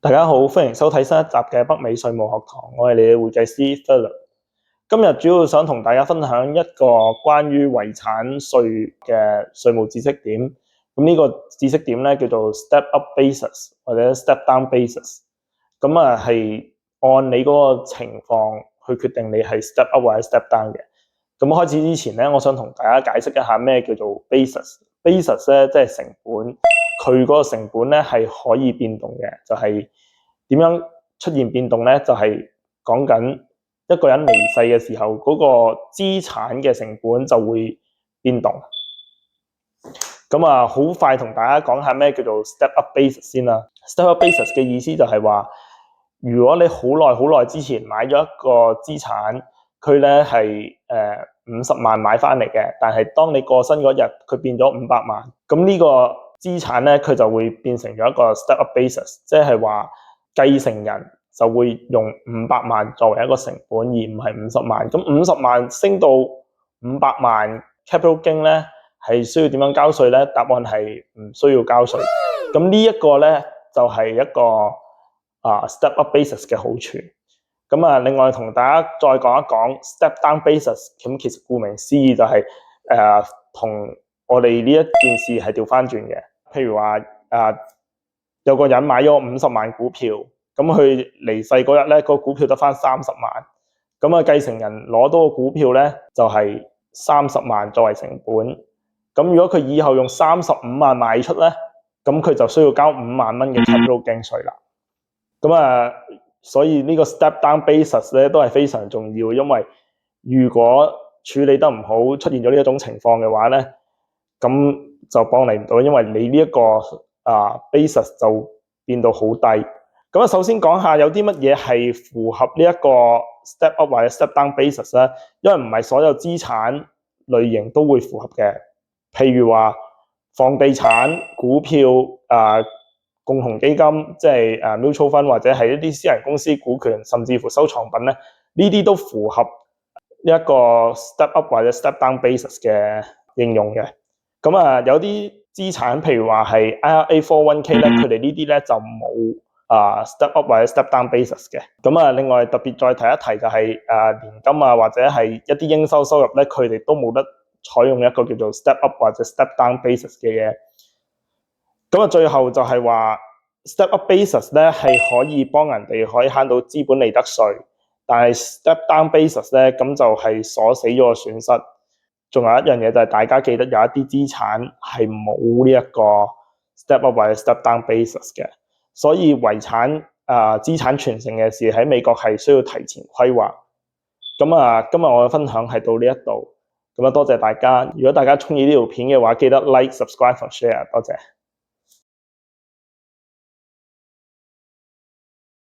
大家好，歡迎收睇新一集嘅北美稅務學堂，我係你嘅會計師 Philip。今日主要想同大家分享一個關於遺產稅嘅稅務知識點。咁呢個知識點咧叫做 Step Up Basis 或者 Step Down Basis。咁係按你嗰個情況去決定你係 Step Up 或者 Step Down 嘅。咁開始之前咧，我想同大家解釋一下咩叫做 basis。basis 咧即係成本，佢嗰個成本咧係可以變動嘅，就係點樣出現變動咧？就係講緊一個人離世嘅時候，嗰個資產嘅成本就會變動。咁好快同大家講下咩叫做 step up basis 先啦。step up basis 嘅意思就係話，如果你好耐之前買咗一個資產，佢咧係50萬買翻嚟嘅，但係當你過身嗰日，佢變咗500萬，咁呢個資產咧佢就會變成咗一個 step up basis，即係話繼承人就會用500萬作為一個成本，而唔係50萬。咁50萬升到500萬 capital gain 咧，係需要點樣交稅咧？答案係唔需要交稅。咁呢一個咧就係一個step up basis 嘅好處。咁另外同大家再講一講 step down basis。咁其實顧名思義就係同我哋呢一件事係調翻轉嘅。譬如話有個人買咗50萬股票，咁佢離世嗰日咧，個股票得翻30萬，咁繼承人攞到個股票咧就係30萬作為成本。咁如果佢以後用35萬賣出咧，咁佢就需要交5萬蚊嘅 capital gain 稅啦。咁所以呢個 step down basis 咧都係非常重要，因為如果處理得唔好，出現咗呢一種情況嘅話咧，咁就幫你唔到，因為你呢一個basis 就變到好低。咁首先講下有啲乜嘢係符合呢一個 step up 或者 step down basis 咧，因為唔係所有資產類型都會符合嘅。譬如話房地產、股票、共同基金，即係mutual fund 或者係一啲私人公司股權，甚至乎收藏品咧，呢啲都符合一個 step up 或者 step down basis 嘅應用嘅。咁有啲資產，譬如話係 IRA 401k 咧，佢哋呢啲咧就冇step up 或者 step down basis 嘅。咁另外特別再提一提就係年金或者係一啲應收收入咧，佢哋都冇得採用一個叫做 step up 或者 step down basis 嘅嘢。咁最後就係話 step up basis 咧係可以幫人哋可以慳到資本利得稅，但係 step down basis 咧咁就係鎖死咗個損失。仲有一樣嘢就係大家記得有一啲資產係冇呢一個 step up 或者 step down basis 嘅，所以遺產資產傳承嘅事喺美國係需要提前規劃。咁今日我嘅分享係到呢一度，咁多謝大家。如果大家鍾意呢條片嘅話，記得 like、subscribe 同 share，多謝。